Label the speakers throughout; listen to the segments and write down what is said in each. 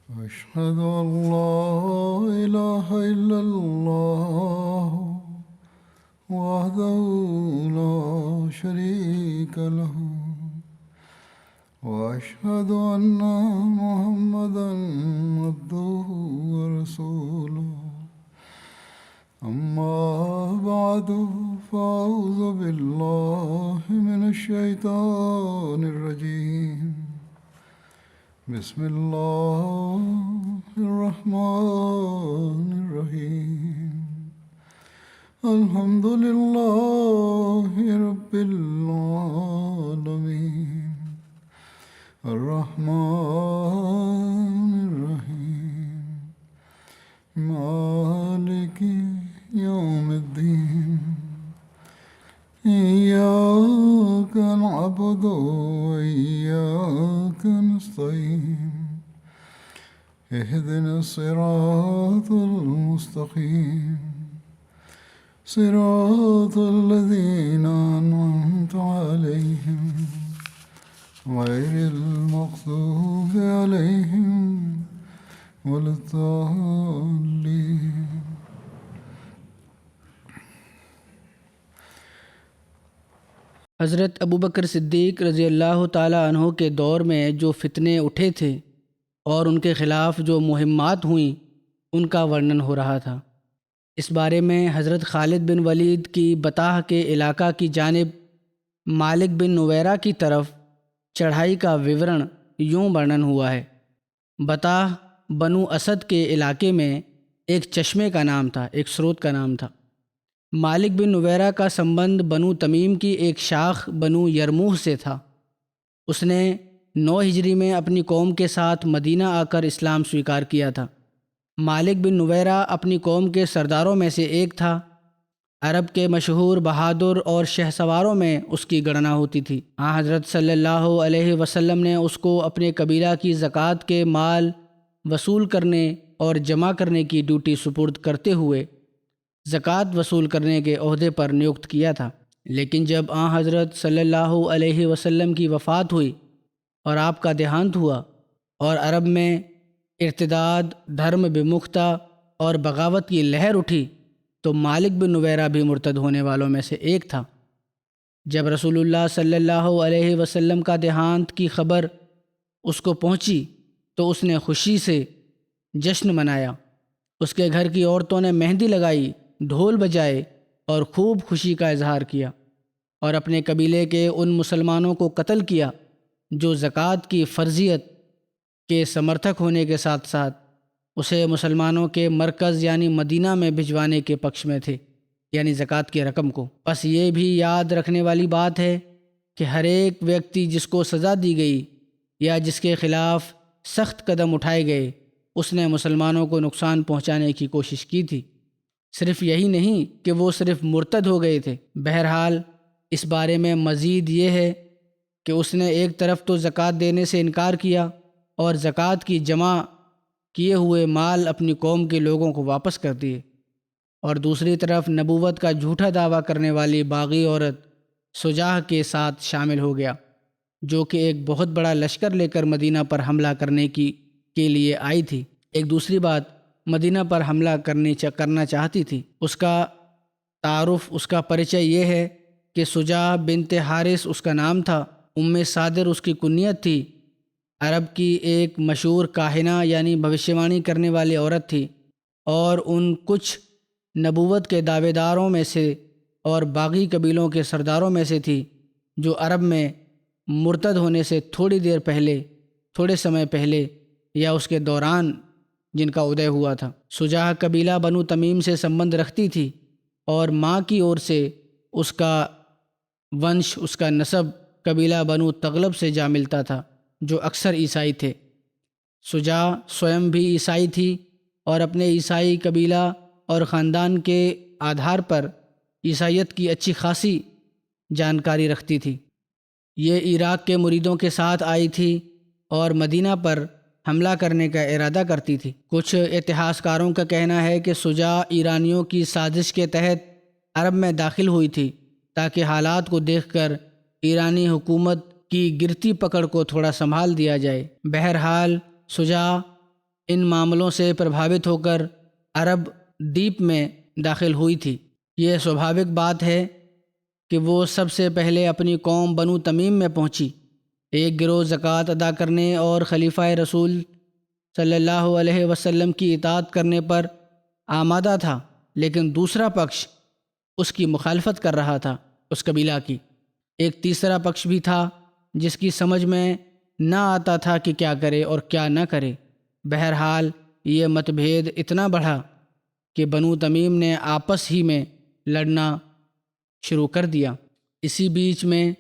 Speaker 1: أشهد أن لا إله إلا الله وحده لا شريك له وأشهد أن محمدا عبده ورسوله أما بعد فأعوذ بالله من الشيطان الرجيم بسم الله الرحمن الرحيم الحمد لله رب العالمين الرحمن الرحيم مالك يوم الدين إياك نعبد وإياك نستعين اهدنا الصراط المستقيم صراط الذين أنعمت عليهم غير المغضوب عليهم ولا الضالين.
Speaker 2: حضرت ابوبکر صدیق رضی اللہ تعالیٰ عنہ کے دور میں جو فتنے اٹھے تھے اور ان کے خلاف جو مہمات ہوئیں ان کا ورنن ہو رہا تھا۔ اس بارے میں حضرت خالد بن ولید کی بطاح کے علاقہ کی جانب مالک بن نویرہ کی طرف چڑھائی کا وورن یوں ورنن ہوا ہے۔ بطاح بنو اسد کے علاقے میں ایک چشمے کا نام تھا، ایک سروت کا نام تھا۔ مالک بن نویرہ کا سمبند بنو تمیم کی ایک شاخ بنو یرموح سے تھا۔ اس نے 9 ہجری میں اپنی قوم کے ساتھ مدینہ آ کر اسلام سویکار کیا تھا۔ مالک بن نویرہ اپنی قوم کے سرداروں میں سے ایک تھا۔ عرب کے مشہور بہادر اور شہسواروں میں اس کی گننا ہوتی تھی۔ حضرت صلی اللہ علیہ وسلم نے اس کو اپنے قبیلہ کی زکوٰۃ کے مال وصول کرنے اور جمع کرنے کی ڈیوٹی سپرد کرتے ہوئے زکوٰۃ وصول کرنے کے عہدے پر نیوکت کیا تھا۔ لیکن جب حضرت صلی اللہ علیہ وسلم کی وفات ہوئی اور آپ کا دیہانت ہوا اور عرب میں ارتداد، دھرم بمختہ اور بغاوت کی لہر اٹھی تو مالک بن نویرہ بھی مرتد ہونے والوں میں سے ایک تھا۔ جب رسول اللہ صلی اللہ علیہ وسلم کا دیہانت کی خبر اس کو پہنچی تو اس نے خوشی سے جشن منایا۔ اس کے گھر کی عورتوں نے مہندی لگائی، ڈھول بجائے اور خوب خوشی کا اظہار کیا، اور اپنے قبیلے کے ان مسلمانوں کو قتل کیا جو زکوٰۃ کی فرضیت کے سمرتھک ہونے کے ساتھ ساتھ اسے مسلمانوں کے مرکز یعنی مدینہ میں بھجوانے کے پکش میں تھے، یعنی زکوٰۃ کی رقم کو۔ بس یہ بھی یاد رکھنے والی بات ہے کہ ہر ایک ویکتی جس کو سزا دی گئی یا جس کے خلاف سخت قدم اٹھائے گئے اس نے مسلمانوں کو نقصان پہنچانے کی کوشش کی تھی۔ صرف یہی نہیں کہ وہ صرف مرتد ہو گئے تھے، بہرحال اس بارے میں مزید یہ ہے کہ اس نے ایک طرف تو زکوٰۃ دینے سے انکار کیا اور زکوٰۃ کی جمع کیے ہوئے مال اپنی قوم کے لوگوں کو واپس کر دیے، اور دوسری طرف نبوت کا جھوٹا دعویٰ کرنے والی باغی عورت سجاہ کے ساتھ شامل ہو گیا، جو کہ ایک بہت بڑا لشکر لے کر مدینہ پر حملہ کرنے کے لیے آئی تھی۔ ایک دوسری بات، مدینہ پر حملہ کرنا چاہتی تھی۔ اس کا تعارف، اس کا پریچے یہ ہے کہ سجاہ بنت حارث اس کا نام تھا، صادر اس کی کنیت تھی، عرب کی ایک مشہور کاہنہ یعنی بھوشیوانی کرنے والی عورت تھی، اور ان کچھ نبوت کے دعوے داروں میں سے اور باغی قبیلوں کے سرداروں میں سے تھی جو عرب میں مرتد ہونے سے تھوڑے سمے پہلے یا اس کے دوران جن کا ادے ہوا تھا۔ سجاہ قبیلہ بنو تمیم سے سمبند رکھتی تھی اور ماں کی اور سے اس کا ونش، اس کا نسب قبیلہ بنو تغلب سے جا ملتا تھا جو اکثر عیسائی تھے۔ سجاہ سوئم بھی عیسائی تھی اور اپنے عیسائی قبیلہ اور خاندان کے آدھار پر عیسائیت کی اچھی خاصی جانکاری رکھتی تھی۔ یہ عراق کے مریدوں کے ساتھ آئی تھی اور مدینہ پر حملہ کرنے کا ارادہ کرتی تھی۔ کچھ اتہاسکاروں کا کہنا ہے کہ سجاہ ایرانیوں کی سازش کے تحت عرب میں داخل ہوئی تھی تاکہ حالات کو دیکھ کر ایرانی حکومت کی گرتی پکڑ کو تھوڑا سنبھال دیا جائے۔ بہرحال سجاہ ان معاملوں سے پربھاوت ہو کر عرب دیپ میں داخل ہوئی تھی۔ یہ سوبھاوک بات ہے کہ وہ سب سے پہلے اپنی قوم بنو تمیم میں پہنچی۔ ایک گروہ زکوٰۃ ادا کرنے اور خلیفہ رسول صلی اللہ علیہ وسلم کی اطاعت کرنے پر آمادہ تھا، لیکن دوسرا پکش اس کی مخالفت کر رہا تھا، اس قبیلہ کی۔ ایک تیسرا پکش بھی تھا جس کی سمجھ میں نہ آتا تھا کہ کیا کرے اور کیا نہ کرے۔ بہرحال یہ متبھید اتنا بڑھا کہ بنو تمیم نے آپس ہی میں لڑنا شروع کر دیا۔ اسی بیچ میں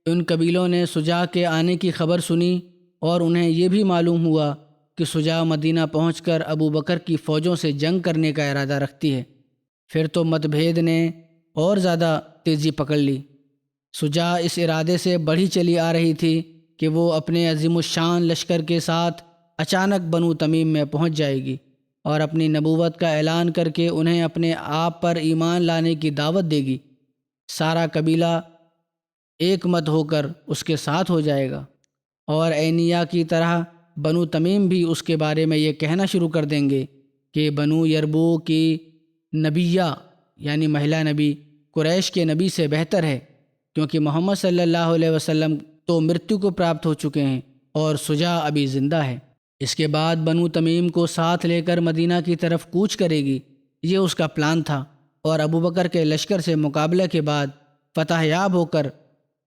Speaker 2: ان قبیلوں نے شجاع کے آنے کی خبر سنی اور انہیں یہ بھی معلوم ہوا کہ شجاع مدینہ پہنچ کر ابو بکر کی فوجوں سے جنگ کرنے کا ارادہ رکھتی ہے۔ پھر تو متبھید نے اور زیادہ تیزی پکڑ لی۔ شجاع اس ارادے سے بڑھی چلی آ رہی تھی کہ وہ اپنے عظیم الشان لشکر کے ساتھ اچانک بنو تمیم میں پہنچ جائے گی اور اپنی نبوت کا اعلان کر کے انہیں اپنے آپ پر ایمان لانے کی دعوت دے گی۔ سارا قبیلہ ایک مت ہو کر اس کے ساتھ ہو جائے گا، اور عینیہ کی طرح بنو تمیم بھی اس کے بارے میں یہ کہنا شروع کر دیں گے کہ بنو یربو کی نبیہ یعنی مہلا نبی قریش کے نبی سے بہتر ہے، کیونکہ محمد صلی اللہ علیہ وسلم تو مرتیو کو پراپت ہو چکے ہیں اور شجاع ابھی زندہ ہے۔ اس کے بعد بنو تمیم کو ساتھ لے کر مدینہ کی طرف کوچ کرے گی، یہ اس کا پلان تھا، اور ابو بکر کے لشکر سے مقابلہ کے بعد فتح یاب ہو کر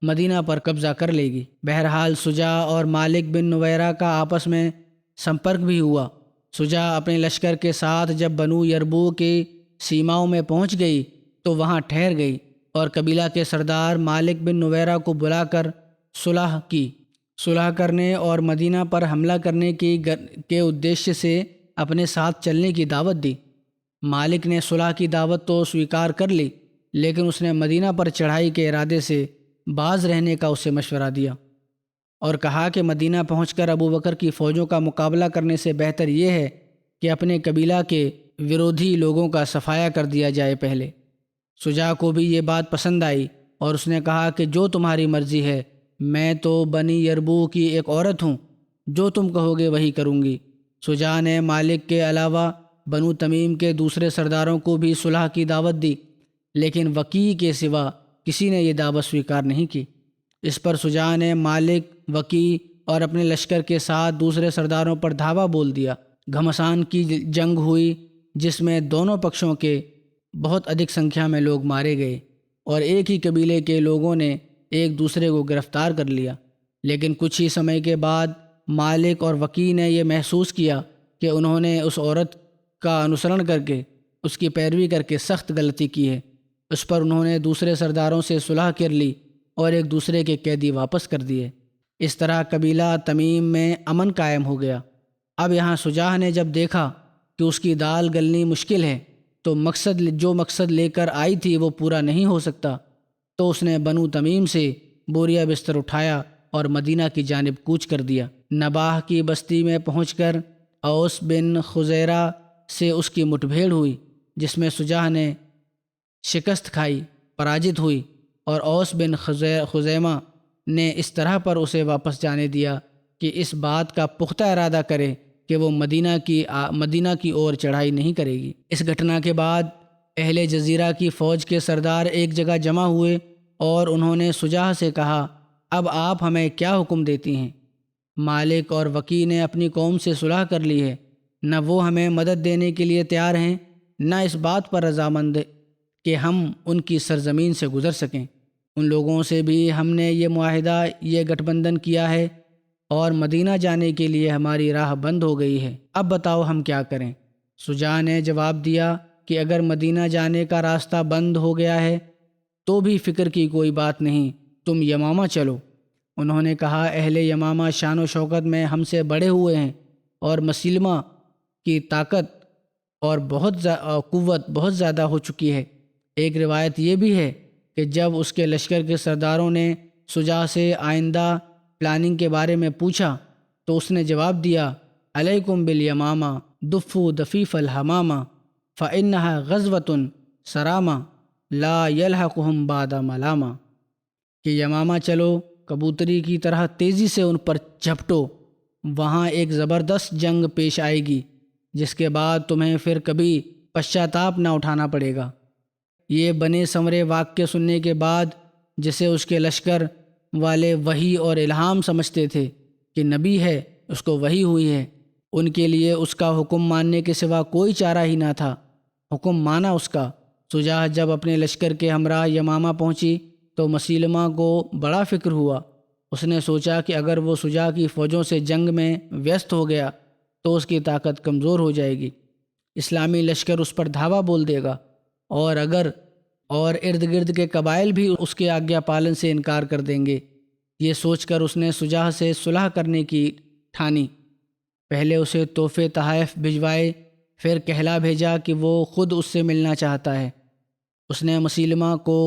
Speaker 2: مدینہ پر قبضہ کر لے گی۔ بہرحال شجاع اور مالک بن نویرہ کا آپس میں سمپرک بھی ہوا۔ شجاع اپنے لشکر کے ساتھ جب بنو یربو کی سیماؤں میں پہنچ گئی تو وہاں ٹھہر گئی اور قبیلہ کے سردار مالک بن نویرہ کو بلا کر صلح کی۔ صلح کرنے اور مدینہ پر حملہ کرنے کے ادیشیہ سے اپنے ساتھ چلنے کی دعوت دی۔ مالک نے صلح کی دعوت تو سویکار کر لی، لیکن اس نے مدینہ پر چڑھائی کے ارادے سے باز رہنے کا اسے مشورہ دیا اور کہا کہ مدینہ پہنچ کر ابو بکر کی فوجوں کا مقابلہ کرنے سے بہتر یہ ہے کہ اپنے قبیلہ کے ورودھی لوگوں کا صفایا کر دیا جائے پہلے۔ شجاع کو بھی یہ بات پسند آئی اور اس نے کہا کہ جو تمہاری مرضی ہے، میں تو بنی یربو کی ایک عورت ہوں، جو تم کہو گے وہی کروں گی۔ شجاع نے مالک کے علاوہ بنو تمیم کے دوسرے سرداروں کو بھی صلح کی دعوت دی، لیکن وقیع کے سوا کسی نے یہ دعوت سویکار نہیں کی۔ اس پر شجاع نے مالک، وقیع اور اپنے لشکر کے ساتھ دوسرے سرداروں پر دھاوا بول دیا۔ گھمسان کی جنگ ہوئی جس میں دونوں پکشوں کے بہت ادھک سنکھیا میں لوگ مارے گئے اور ایک ہی قبیلے کے لوگوں نے ایک دوسرے کو گرفتار کر لیا۔ لیکن کچھ ہی سمے کے بعد مالک اور وقیع نے یہ محسوس کیا کہ انہوں نے اس عورت کا انوسرن کر کے اس کی پیروی کر کے سخت غلطی کی ہے۔ اس پر انہوں نے دوسرے سرداروں سے صلح کر لی اور ایک دوسرے کے قیدی واپس کر دیے۔ اس طرح قبیلہ تمیم میں امن قائم ہو گیا۔ اب یہاں شجاع نے جب دیکھا کہ اس کی دال گلنی مشکل ہے تو جو مقصد لے کر آئی تھی وہ پورا نہیں ہو سکتا، تو اس نے بنو تمیم سے بوریا بستر اٹھایا اور مدینہ کی جانب کوچ کر دیا۔ نباہ کی بستی میں پہنچ کر اوس بن خزیرہ سے اس کی مٹبھیڑ ہوئی، جس میں شجاع نے شکست کھائی، پراجت ہوئی، اور اوس بن خزیمہ نے اس طرح پر اسے واپس جانے دیا کہ اس بات کا پختہ ارادہ کرے کہ وہ مدینہ کی اور چڑھائی نہیں کرے گی۔ اس گھٹنا کے بعد اہل جزیرہ کی فوج کے سردار ایک جگہ جمع ہوئے اور انہوں نے شجاع سے کہا، اب آپ ہمیں کیا حکم دیتی ہیں؟ مالک اور وقیع نے اپنی قوم سے صلح کر لی ہے، نہ وہ ہمیں مدد دینے کے لیے تیار ہیں، نہ اس بات پر رضامند کہ ہم ان کی سرزمین سے گزر سکیں۔ ان لوگوں سے بھی ہم نے یہ معاہدہ، یہ گٹھ بندھن کیا ہے اور مدینہ جانے کے لیے ہماری راہ بند ہو گئی ہے۔ اب بتاؤ ہم کیا کریں؟ شجاع نے جواب دیا کہ اگر مدینہ جانے کا راستہ بند ہو گیا ہے تو بھی فکر کی کوئی بات نہیں، تم یمامہ چلو۔ انہوں نے کہا، اہل یمامہ شان و شوکت میں ہم سے بڑے ہوئے ہیں اور مسلمہ کی طاقت اور قوت بہت زیادہ ہو چکی ہے۔ ایک روایت یہ بھی ہے کہ جب اس کے لشکر کے سرداروں نے شجاع سے آئندہ پلاننگ کے بارے میں پوچھا تو اس نے جواب دیا، علیکم بالیمامہ دفوا دفیف الحمامہ فإنها غزوة سرامہ لا یلحقہم بعد ملامہ، کہ یمامہ چلو، کبوتری کی طرح تیزی سے ان پر جھپٹو، وہاں ایک زبردست جنگ پیش آئے گی جس کے بعد تمہیں پھر کبھی پشچاتاپ نہ اٹھانا پڑے گا۔ یہ بنے سنورے واقعے سننے کے بعد، جسے اس کے لشکر والے وحی اور الہام سمجھتے تھے کہ نبی ہے، اس کو وحی ہوئی ہے، ان کے لیے اس کا حکم ماننے کے سوا کوئی چارہ ہی نہ تھا۔ حکم مانا اس کا۔ سجاہ جب اپنے لشکر کے ہمراہ یمامہ پہنچی تو مسیلمہ کو بڑا فکر ہوا۔ اس نے سوچا کہ اگر وہ سجاہ کی فوجوں سے جنگ میں ویست ہو گیا تو اس کی طاقت کمزور ہو جائے گی، اسلامی لشکر اس پر دھاوا بول دے گا، اور ارد گرد کے قبائل بھی اس کے آگیا پالن سے انکار کر دیں گے۔ یہ سوچ کر اس نے سجاہ سے صلح کرنے کی ٹھانی۔ پہلے اسے تحفے تحائف بھجوائے، پھر کہلا بھیجا کہ وہ خود اس سے ملنا چاہتا ہے۔ اس نے مسیلمہ کو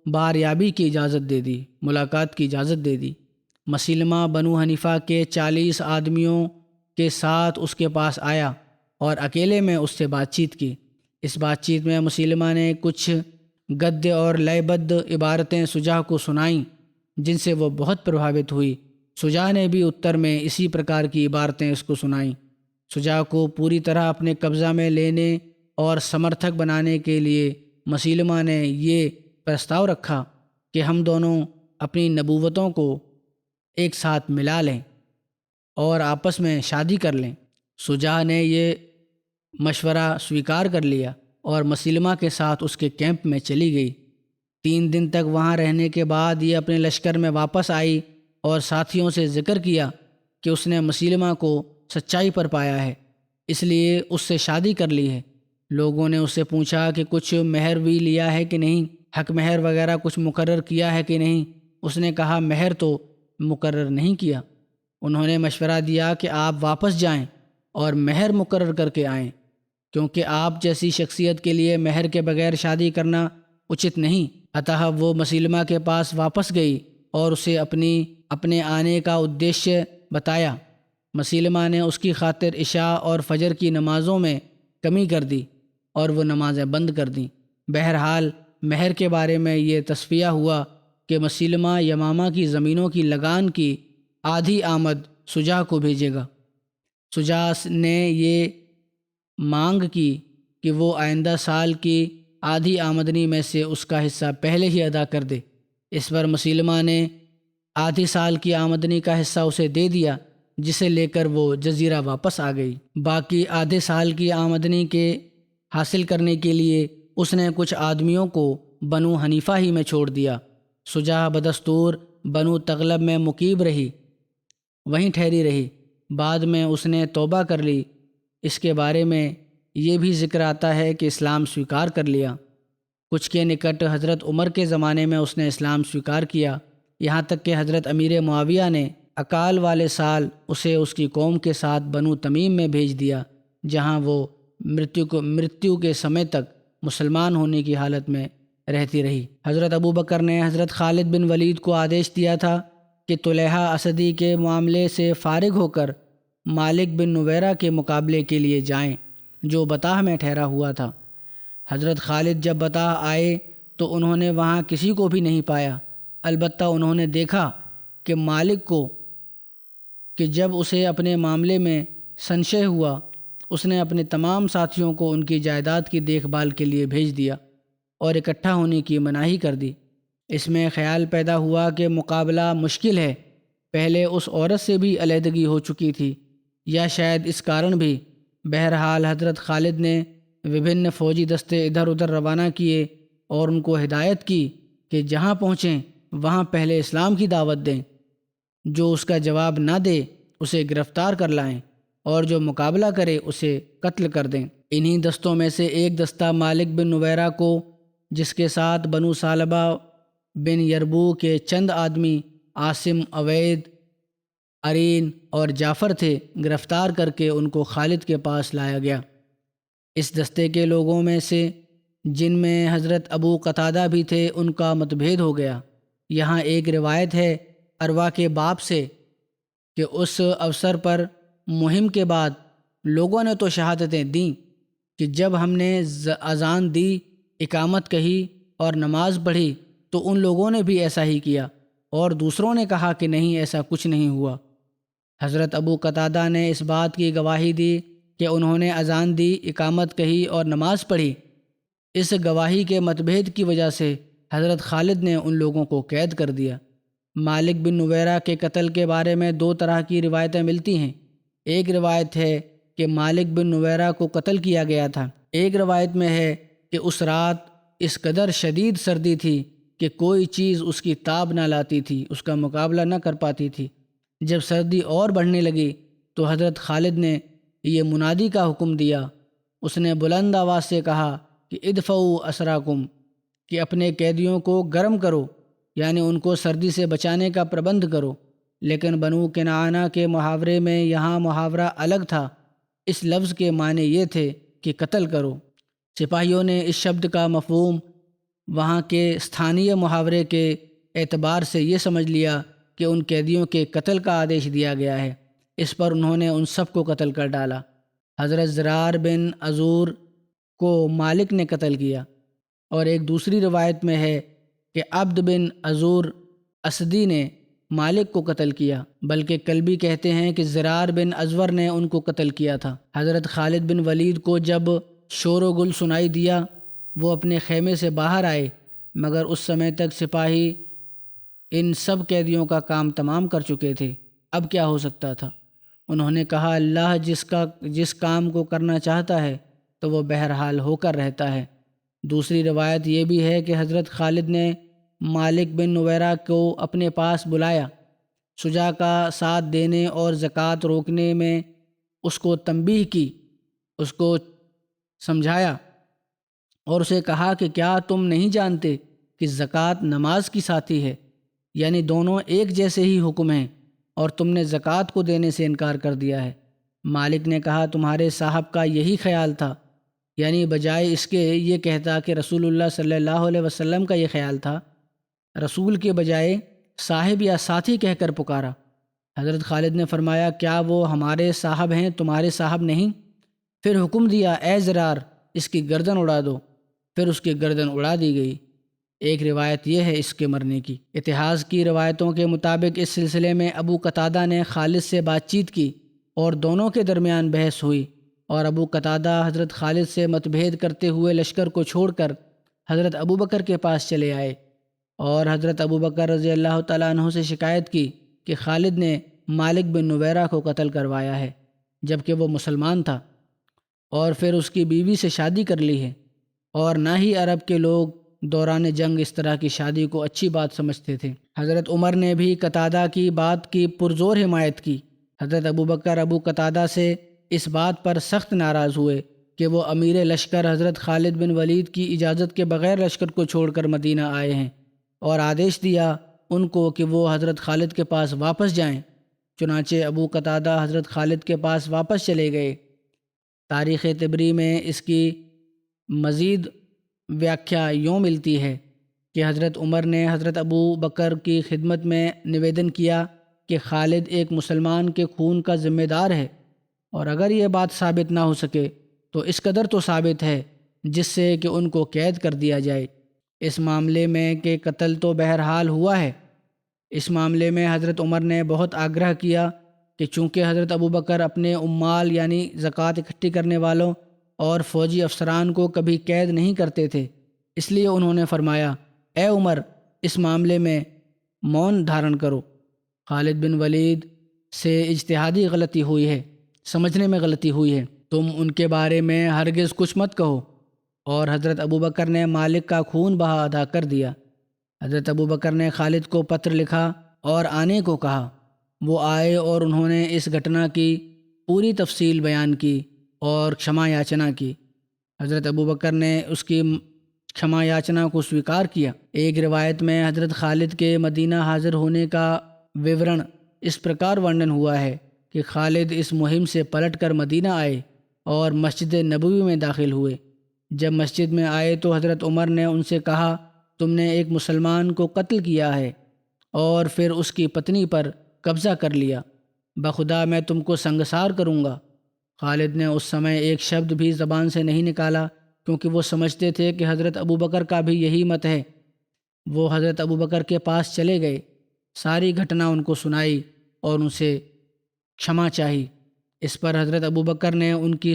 Speaker 2: باریابی کی اجازت دے دی، ملاقات کی اجازت دے دی۔ مسیلمہ بنو حنیفہ کے 40 آدمیوں کے ساتھ اس کے پاس آیا اور اکیلے میں اس سے بات چیت کی۔ اس بات چیت میں مسیلمہ نے کچھ گدے اور لے بد عبارتیں سجاہ کو سنائیں، جن سے وہ بہت پربھاوت ہوئی۔ سجاہ نے بھی اتر میں اسی پرکار کی عبارتیں اس کو سنائیں۔ سجاہ کو پوری طرح اپنے قبضہ میں لینے اور سمرتھک بنانے کے لیے مسیلمہ نے یہ پرستاؤ رکھا کہ ہم دونوں اپنی نبوتوں کو ایک ساتھ ملا لیں اور آپس میں شادی کر لیں۔ سجاہ نے یہ مشورہ سویکار کر لیا اور مسیلمہ کے ساتھ اس کے کیمپ میں چلی گئی۔ 3 دن تک وہاں رہنے کے بعد یہ اپنے لشکر میں واپس آئی اور ساتھیوں سے ذکر کیا کہ اس نے مسیلمہ کو سچائی پر پایا ہے، اس لیے اس سے شادی کر لی ہے۔ لوگوں نے اس سے پوچھا کہ کچھ مہر بھی لیا ہے کہ نہیں، حق مہر وغیرہ کچھ مقرر کیا ہے کہ نہیں۔ اس نے کہا مہر تو مقرر نہیں کیا۔ انہوں نے مشورہ دیا کہ آپ واپس جائیں اور مہر مقرر کر کے آئیں، کیونکہ آپ جیسی شخصیت کے لیے مہر کے بغیر شادی کرنا اچت نہیں۔ اتہ وہ مسیلمہ کے پاس واپس گئی اور اسے اپنے آنے کا ادیشیہ بتایا۔ مسیلمہ نے اس کی خاطر عشاء اور فجر کی نمازوں میں کمی کر دی اور وہ نمازیں بند کر دیں۔ بہرحال مہر کے بارے میں یہ تصفیہ ہوا کہ مسیلمہ یمامہ کی زمینوں کی لگان کی آدھی آمد سجاہ کو بھیجے گا۔ سجاہ نے یہ مانگ کی کہ وہ آئندہ سال کی آدھی آمدنی میں سے اس کا حصہ پہلے ہی ادا کر دے۔ اس پر مسیلمہ نے آدھی سال کی آمدنی کا حصہ اسے دے دیا، جسے لے کر وہ جزیرہ واپس آ گئی۔ باقی آدھے سال کی آمدنی کے حاصل کرنے کے لیے اس نے کچھ آدمیوں کو بنو حنیفہ ہی میں چھوڑ دیا۔ سجاہ بدستور بنو تغلب میں مقیم رہی، وہیں ٹھہری رہی۔ بعد میں اس نے توبہ کر لی۔ اس کے بارے میں یہ بھی ذکر آتا ہے کہ اسلام سویکار کر لیا۔ کچھ کے نکٹ حضرت عمر کے زمانے میں اس نے اسلام سویکار کیا، یہاں تک کہ حضرت امیر معاویہ نے اکال والے سال اسے اس کی قوم کے ساتھ بنو تمیم میں بھیج دیا، جہاں وہ مرتیو کے سمے تک مسلمان ہونے کی حالت میں رہتی رہی۔ حضرت ابوبکر نے حضرت خالد بن ولید کو آدیش دیا تھا کہ طلحہ اسدی کے معاملے سے فارغ ہو کر مالک بن نویرہ کے مقابلے کے لیے جائیں، جو بطاح میں ٹھہرا ہوا تھا۔ حضرت خالد جب بطاح آئے تو انہوں نے وہاں کسی کو بھی نہیں پایا، البتہ انہوں نے دیکھا کہ مالک کو کہ جب اسے اپنے معاملے میں سنشے ہوا، اس نے اپنے تمام ساتھیوں کو ان کی جائیداد کی دیکھ بھال کے لیے بھیج دیا اور اکٹھا ہونے کی مناہی کر دی۔ اس میں خیال پیدا ہوا کہ مقابلہ مشکل ہے، پہلے اس عورت سے بھی علیحدگی ہو چکی تھی، یا شاید اس کارن بھی۔ بہرحال حضرت خالد نے وبھن فوجی دستے ادھر ادھر روانہ کیے اور ان کو ہدایت کی کہ جہاں پہنچیں وہاں پہلے اسلام کی دعوت دیں، جو اس کا جواب نہ دے اسے گرفتار کر لائیں اور جو مقابلہ کرے اسے قتل کر دیں۔ انہی دستوں میں سے ایک دستہ مالک بن نویرہ کو، جس کے ساتھ بنو ثعلبہ بن یربوع کے چند آدمی عاصم، عوید، ارین اور جعفر تھے، گرفتار کر کے ان کو خالد کے پاس لایا گیا۔ اس دستے کے لوگوں میں سے جن میں حضرت ابو قتادہ بھی تھے ان کا متبھید ہو گیا۔ یہاں ایک روایت ہے عروہ کے باپ سے کہ اس اوسر پر مہم کے بعد لوگوں نے تو شہادتیں دیں کہ جب ہم نے اذان دی، اقامت کہی اور نماز پڑھی تو ان لوگوں نے بھی ایسا ہی کیا، اور دوسروں نے کہا کہ نہیں، ایسا کچھ نہیں ہوا۔ حضرت ابو قتادہ نے اس بات کی گواہی دی کہ انہوں نے اذان دی، اقامت کہی اور نماز پڑھی۔ اس گواہی کے متبھید کی وجہ سے حضرت خالد نے ان لوگوں کو قید کر دیا۔ مالک بن نویرہ کے قتل کے بارے میں دو طرح کی روایتیں ملتی ہیں۔ ایک روایت ہے کہ مالک بن نویرہ کو قتل کیا گیا تھا۔ ایک روایت میں ہے کہ اس رات اس قدر شدید سردی تھی کہ کوئی چیز اس کی تاب نہ لاتی تھی، اس کا مقابلہ نہ کر پاتی تھی۔ جب سردی اور بڑھنے لگی تو حضرت خالد نے یہ منادی کا حکم دیا۔ اس نے بلند آواز سے کہا کہ ادفعوا اسراکم، کہ اپنے قیدیوں کو گرم کرو، یعنی ان کو سردی سے بچانے کا پربند کرو۔ لیکن بنو کنعانہ کے محاورے میں یہاں محاورہ الگ تھا۔ اس لفظ کے معنی یہ تھے کہ قتل کرو۔ سپاہیوں نے اس شبد کا مفہوم وہاں کے استھانیہ محاورے کے اعتبار سے یہ سمجھ لیا کہ ان قیدیوں کے قتل کا آدیش دیا گیا ہے۔ اس پر انہوں نے ان سب کو قتل کر ڈالا۔ حضرت زرار بن عزور کو مالک نے قتل کیا، اور ایک دوسری روایت میں ہے کہ عبد بن عزور اسدی نے مالک کو قتل کیا، بلکہ کلبی کہتے ہیں کہ زرار بن ازور نے ان کو قتل کیا تھا۔ حضرت خالد بن ولید کو جب شور و گل سنائی دیا، وہ اپنے خیمے سے باہر آئے، مگر اس سمے تک سپاہی ان سب قیدیوں کا کام تمام کر چکے تھے۔ اب کیا ہو سکتا تھا؟ انہوں نے کہا، اللہ جس کام کو کرنا چاہتا ہے تو وہ بہرحال ہو کر رہتا ہے۔ دوسری روایت یہ بھی ہے کہ حضرت خالد نے مالک بن نویرہ کو اپنے پاس بلایا، شجاع کا ساتھ دینے اور زکوٰۃ روکنے میں اس کو تنبیہ کی، اس کو سمجھایا اور اسے کہا کہ کیا تم نہیں جانتے کہ زکوٰۃ نماز کی ساتھی ہے، یعنی دونوں ایک جیسے ہی حکم ہیں، اور تم نے زکوٰۃ کو دینے سے انکار کر دیا ہے۔ مالک نے کہا، تمہارے صاحب کا یہی خیال تھا، یعنی بجائے اس کے یہ کہتا کہ رسول اللہ صلی اللہ علیہ وسلم کا یہ خیال تھا، رسول کے بجائے صاحب یا ساتھی کہہ کر پکارا۔ حضرت خالد نے فرمایا، کیا وہ ہمارے صاحب ہیں، تمہارے صاحب نہیں؟ پھر حکم دیا، اے زرار، اس کی گردن اڑا دو۔ پھر اس کی گردن اڑا دی گئی۔ ایک روایت یہ ہے اس کے مرنے کی۔ اتحاد کی روایتوں کے مطابق اس سلسلے میں ابو قتادہ نے خالد سے بات چیت کی اور دونوں کے درمیان بحث ہوئی، اور ابو قتادہ حضرت خالد سے متبھید کرتے ہوئے لشکر کو چھوڑ کر حضرت ابوبکر کے پاس چلے آئے، اور حضرت ابوبکر رضی اللہ تعالیٰ عنہ سے شکایت کی کہ خالد نے مالک بن نویرہ کو قتل کروایا ہے، جبکہ وہ مسلمان تھا، اور پھر اس کی بیوی سے شادی کر لی ہے، اور نہ ہی عرب کے لوگ دوران جنگ اس طرح کی شادی کو اچھی بات سمجھتے تھے۔ حضرت عمر نے بھی قتادہ کی بات کی پرزور حمایت کی۔ حضرت ابوبکر ابو قتادہ سے اس بات پر سخت ناراض ہوئے کہ وہ امیر لشکر حضرت خالد بن ولید کی اجازت کے بغیر لشکر کو چھوڑ کر مدینہ آئے ہیں، اور آدیش دیا ان کو کہ وہ حضرت خالد کے پاس واپس جائیں۔ چنانچہ ابو قتادہ حضرت خالد کے پاس واپس چلے گئے۔ تاریخ طبری میں اس کی مزید ویاکھیا یوں ملتی ہے کہ حضرت عمر نے حضرت ابو بکر کی خدمت میں نویدن کیا کہ خالد ایک مسلمان کے خون کا ذمہ دار ہے، اور اگر یہ بات ثابت نہ ہو سکے تو اس قدر تو ثابت ہے جس سے کہ ان کو قید کر دیا جائے۔ اس معاملے میں کہ قتل تو بہرحال ہوا ہے۔ اس معاملے میں حضرت عمر نے بہت آگرہ کیا کہ چونکہ حضرت ابوبکر اپنے عمال یعنی زکوٰۃ اکٹھی کرنے والوں اور فوجی افسران کو کبھی قید نہیں کرتے تھے، اس لیے انہوں نے فرمایا، اے عمر، اس معاملے میں مون دھارن کرو۔ خالد بن ولید سے اجتہادی غلطی ہوئی ہے، سمجھنے میں غلطی ہوئی ہے، تم ان کے بارے میں ہرگز کچھ مت کہو۔ اور حضرت ابوبکر نے مالک کا خون بہا ادا کر دیا۔ حضرت ابوبکر نے خالد کو پتر لکھا اور آنے کو کہا۔ وہ آئے اور انہوں نے اس گھٹنا کی پوری تفصیل بیان کی اور کھما یاچنا کی۔ حضرت ابوبکر نے اس کی کھما یاچنا کو سویکار کیا۔ ایک روایت میں حضرت خالد کے مدینہ حاضر ہونے کا وورن اس پرکار ورنن ہوا ہے کہ خالد اس مہم سے پلٹ کر مدینہ آئے اور مسجد نبوی میں داخل ہوئے۔ جب مسجد میں آئے تو حضرت عمر نے ان سے کہا، تم نے ایک مسلمان کو قتل کیا ہے اور پھر اس کی پتنی پر قبضہ کر لیا، بخدا میں تم کو سنگسار کروں گا۔ خالد نے اس سمے ایک شبد بھی زبان سے نہیں نکالا، کیونکہ وہ سمجھتے تھے کہ حضرت ابوبکر کا بھی یہی مت ہے۔ وہ حضرت ابوبکر کے پاس چلے گئے، ساری گھٹنا ان کو سنائی اور ان سے کھما چاہی۔ اس پر حضرت ابو بکر نے ان کی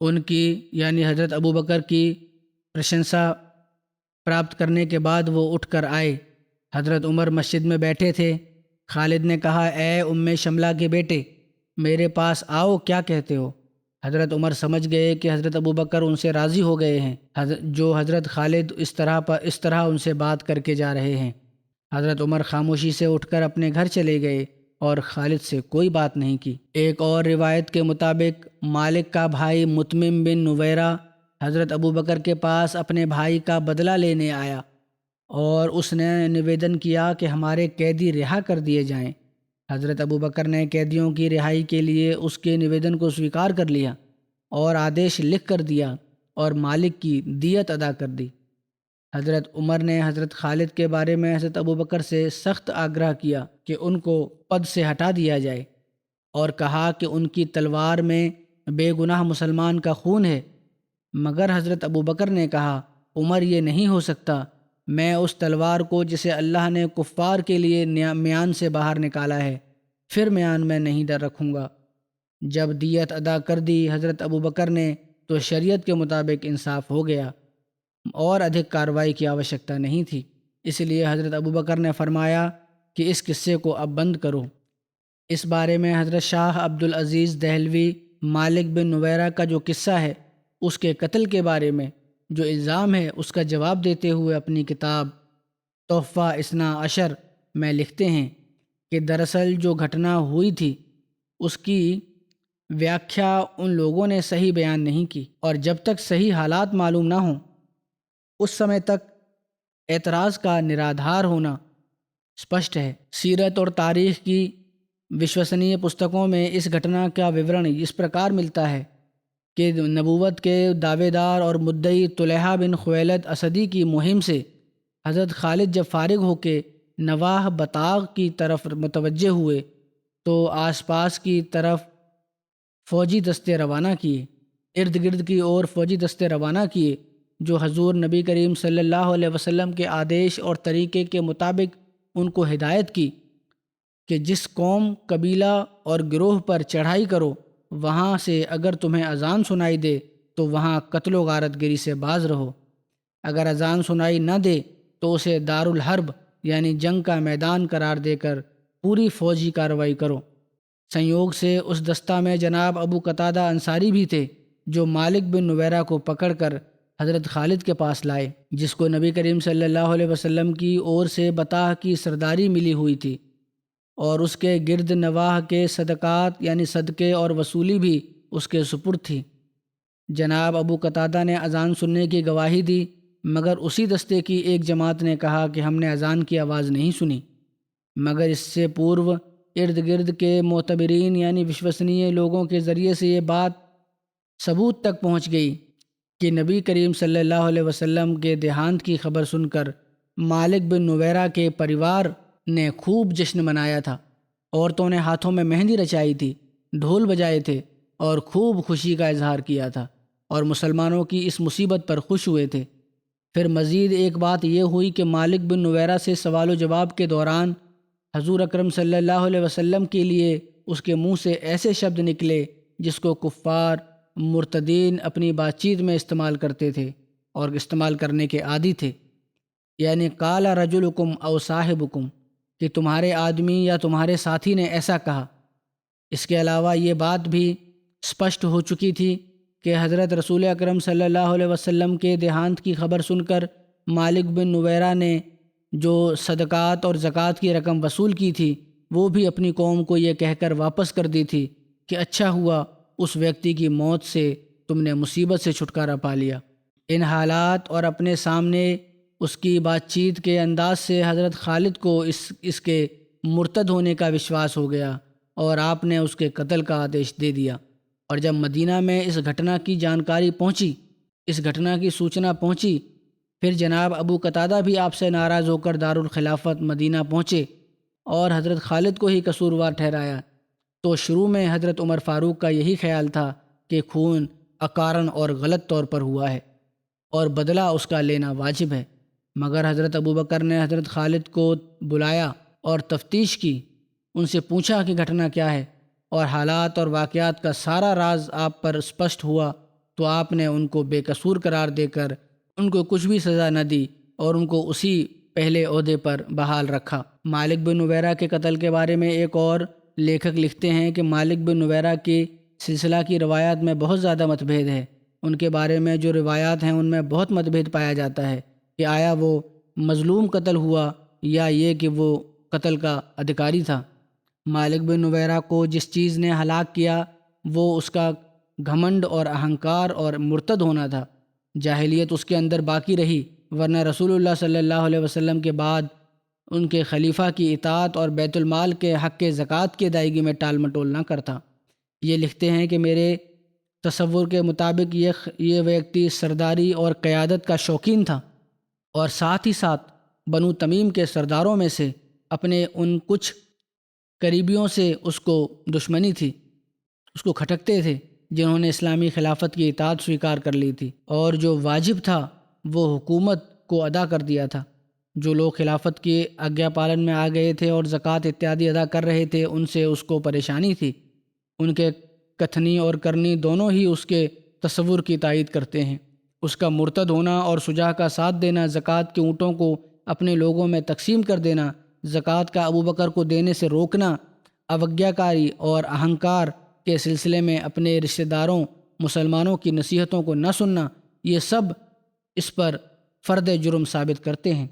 Speaker 2: ان کی یعنی حضرت ابو بکر کی پرشنسا پراپت کرنے کے بعد وہ اٹھ کر آئے۔ حضرت عمر مسجد میں بیٹھے تھے۔ خالد نے کہا، اے ام شملہ کے بیٹے، میرے پاس آؤ، کیا کہتے ہو؟ حضرت عمر سمجھ گئے کہ حضرت ابو بکر ان سے راضی ہو گئے ہیں، جو حضرت خالد اس طرح ان سے بات کر کے جا رہے ہیں۔ حضرت عمر خاموشی سے اٹھ کر اپنے گھر چلے گئے اور خالد سے کوئی بات نہیں کی۔ ایک اور روایت کے مطابق مالک کا بھائی متمم بن نویرہ حضرت ابو بکر کے پاس اپنے بھائی کا بدلہ لینے آیا اور اس نے نویدن کیا کہ ہمارے قیدی رہا کر دیے جائیں۔ حضرت ابو بکر نے قیدیوں کی رہائی کے لیے اس کے نویدن کو سویکار کر لیا اور آدیش لکھ کر دیا اور مالک کی دیت ادا کر دی۔ حضرت عمر نے حضرت خالد کے بارے میں حضرت ابو بکر سے سخت آگرہ کیا کہ ان کو پد سے ہٹا دیا جائے اور کہا کہ ان کی تلوار میں بے گناہ مسلمان کا خون ہے، مگر حضرت ابو بکر نے کہا، عمر یہ نہیں ہو سکتا، میں اس تلوار کو جسے اللہ نے کفار کے لیے میان سے باہر نکالا ہے پھر میان میں نہیں رکھوں گا۔ جب دیت ادا کر دی حضرت ابو بکر نے تو شریعت کے مطابق انصاف ہو گیا اور ادھک کارروائی کی آوشکتا نہیں تھی، اس لیے حضرت ابو بکر نے فرمایا کہ اس قصے کو اب بند کرو۔ اس بارے میں حضرت شاہ عبدالعزیز دہلوی مالک بن نویرہ کا جو قصہ ہے اس کے قتل کے بارے میں جو الزام ہے اس کا جواب دیتے ہوئے اپنی کتاب تحفہ اثنا عشر میں لکھتے ہیں کہ دراصل جو گھٹنا ہوئی تھی اس کی ویاکھیا ان لوگوں نے صحیح بیان نہیں کی، اور جب تک صحیح حالات معلوم نہ ہوں اس سمے تک اعتراض کا نرادھار ہونا اسپشٹ ہے۔ سیرت اور تاریخ کی وشوسنیہ پستکوں میں اس گھٹنا کا وورن اس پرکار ملتا ہے کہ نبوت کے دعوے دار اور مدعی طلحہ بن خویلد اسدی کی مہم سے حضرت خالد جب فارغ ہو کے نواح بطاغ کی طرف متوجہ ہوئے تو آس پاس کی طرف فوجی دستے روانہ کیے، ارد گرد کی اور فوجی دستے روانہ کیے جو حضور نبی کریم صلی اللہ علیہ وسلم کے آدیش اور طریقے کے مطابق ان کو ہدایت کی کہ جس قوم، قبیلہ اور گروہ پر چڑھائی کرو وہاں سے اگر تمہیں اذان سنائی دے تو وہاں قتل و غارت گری سے باز رہو، اگر اذان سنائی نہ دے تو اسے دارالحرب یعنی جنگ کا میدان قرار دے کر پوری فوجی کارروائی کرو۔ سنیوگ سے اس دستہ میں جناب ابو قتادہ انصاری بھی تھے جو مالک بن نویرہ کو پکڑ کر حضرت خالد کے پاس لائے، جس کو نبی کریم صلی اللہ علیہ وسلم کی اور سے بطاح کی سرداری ملی ہوئی تھی، اور اس کے گرد نواح کے صدقات یعنی صدقے اور وصولی بھی اس کے سپرد تھی۔ جناب ابو قتادہ نے اذان سننے کی گواہی دی، مگر اسی دستے کی ایک جماعت نے کہا کہ ہم نے اذان کی آواز نہیں سنی، مگر اس سے پورو ارد گرد کے معتبرین یعنی وشوسنیہ لوگوں کے ذریعے سے یہ بات ثبوت تک پہنچ گئی کہ نبی کریم صلی اللہ علیہ وسلم کے دیہانت کی خبر سن کر مالک بن نویرہ کے پریوار نے خوب جشن منایا تھا، عورتوں نے ہاتھوں میں مہندی رچائی تھی، ڈھول بجائے تھے اور خوب خوشی کا اظہار کیا تھا اور مسلمانوں کی اس مصیبت پر خوش ہوئے تھے۔ پھر مزید ایک بات یہ ہوئی کہ مالک بن نویرہ سے سوال و جواب کے دوران حضور اکرم صلی اللہ علیہ وسلم کے لیے اس کے منہ سے ایسے شبد نکلے جس کو کفار مرتدین اپنی بات چیت میں استعمال کرتے تھے اور استعمال کرنے کے عادی تھے، یعنی قال رجلکم او صاحبکم، کہ تمہارے آدمی یا تمہارے ساتھی نے ایسا کہا۔ اس کے علاوہ یہ بات بھی اسپشٹ ہو چکی تھی کہ حضرت رسول اکرم صلی اللہ علیہ وسلم کے دیہانت کی خبر سن کر مالک بن نویرہ نے جو صدقات اور زکوٰۃ کی رقم وصول کی تھی وہ بھی اپنی قوم کو یہ کہہ کر واپس کر دی تھی کہ اچھا ہوا اس ویکتی کی موت سے تم نے مصیبت سے چھٹکارا پا لیا۔ ان حالات اور اپنے سامنے اس کی بات چیت کے انداز سے حضرت خالد کو اس کے مرتد ہونے کا وشواس ہو گیا اور آپ نے اس کے قتل کا آدیش دے دیا۔ اور جب مدینہ میں اس گھٹنا کی جانکاری پہنچی، اس گھٹنا کی سوچنا پہنچی، پھر جناب ابو قتادہ بھی آپ سے ناراض ہو کر دارالخلافت مدینہ پہنچے اور حضرت خالد کو ہی قصوروار ٹھہرایا۔ تو شروع میں حضرت عمر فاروق کا یہی خیال تھا کہ خون اکارن اور غلط طور پر ہوا ہے اور بدلہ اس کا لینا واجب ہے، مگر حضرت ابو بکر نے حضرت خالد کو بلایا اور تفتیش کی، ان سے پوچھا کہ گھٹنا کیا ہے اور حالات اور واقعات کا سارا راز آپ پر اسپشٹ ہوا تو آپ نے ان کو بے قصور قرار دے کر ان کو کچھ بھی سزا نہ دی اور ان کو اسی پہلے عہدے پر بحال رکھا۔ مالک بن نویرہ کے قتل کے بارے میں ایک اور لیکھک لکھتے ہیں کہ مالک بن نویرہ کے سلسلہ کی روایات میں بہت زیادہ متبھید ہے۔ ان کے بارے میں جو روایات ہیں ان میں بہت متبھید پایا جاتا ہے کہ آیا وہ مظلوم قتل ہوا یا یہ کہ وہ قتل کا ادھیکاری تھا۔ مالک بن نویرہ کو جس چیز نے ہلاک کیا وہ اس کا گھمنڈ اور اہنکار اور مرتد ہونا تھا۔ جاہلیت اس کے اندر باقی رہی، ورنہ رسول اللہ صلی اللہ علیہ وسلم کے بعد ان کے خلیفہ کی اطاعت اور بیت المال کے حق زکوٰۃ کی ادائیگی میں ٹال مٹول نہ کرتا۔ یہ لکھتے ہیں کہ میرے تصور کے مطابق یہ ویکتی سرداری اور قیادت کا شوقین تھا، اور ساتھ ہی ساتھ بنو تمیم کے سرداروں میں سے اپنے ان کچھ قریبیوں سے اس کو دشمنی تھی، اس کو کھٹکتے تھے جنہوں نے اسلامی خلافت کی اطاعت سویکار کر لی تھی، اور جو واجب تھا وہ حکومت کو ادا کر دیا تھا۔ جو لوگ خلافت کی آگیا پالن میں آ گئے تھے اور زکوٰۃ اتیادی ادا کر رہے تھے ان سے اس کو پریشانی تھی۔ ان کے کتھنی اور کرنی دونوں ہی اس کے تصور کی تائید کرتے ہیں۔ اس کا مرتد ہونا اور شجاع کا ساتھ دینا، زکوٰۃ کے اونٹوں کو اپنے لوگوں میں تقسیم کر دینا، زکوٰۃ کا ابو بکر کو دینے سے روکنا، اوگیا کاری اور اہنکار کے سلسلے میں اپنے رشتہ داروں مسلمانوں کی نصیحتوں کو نہ سننا، یہ سب اس پر فرد جرم ثابت کرتے ہیں،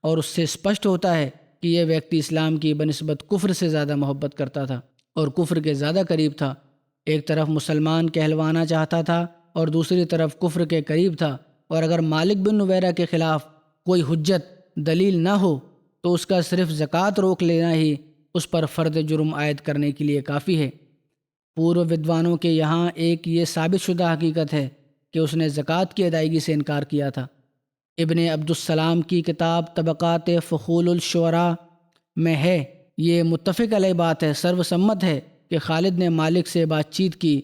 Speaker 2: اور اس سے اسپشٹ ہوتا ہے کہ یہ ویکتی اسلام کی بنسبت کفر سے زیادہ محبت کرتا تھا اور کفر کے زیادہ قریب تھا۔ ایک طرف مسلمان کہلوانا چاہتا تھا اور دوسری طرف کفر کے قریب تھا، اور اگر مالک بن نویرہ کے خلاف کوئی حجت دلیل نہ ہو تو اس کا صرف زکوٰۃ روک لینا ہی اس پر فرد جرم عائد کرنے کے لیے کافی ہے۔ پورو ودوانوں کے یہاں ایک یہ ثابت شدہ حقیقت ہے کہ اس نے زکوٰۃ کی ادائیگی سے انکار کیا تھا۔ ابن عبدالسلام کی کتاب طبقات فخول الشعراء میں ہے، یہ متفق علیہ بات ہے، سروسمت ہے کہ خالد نے مالک سے بات چیت کی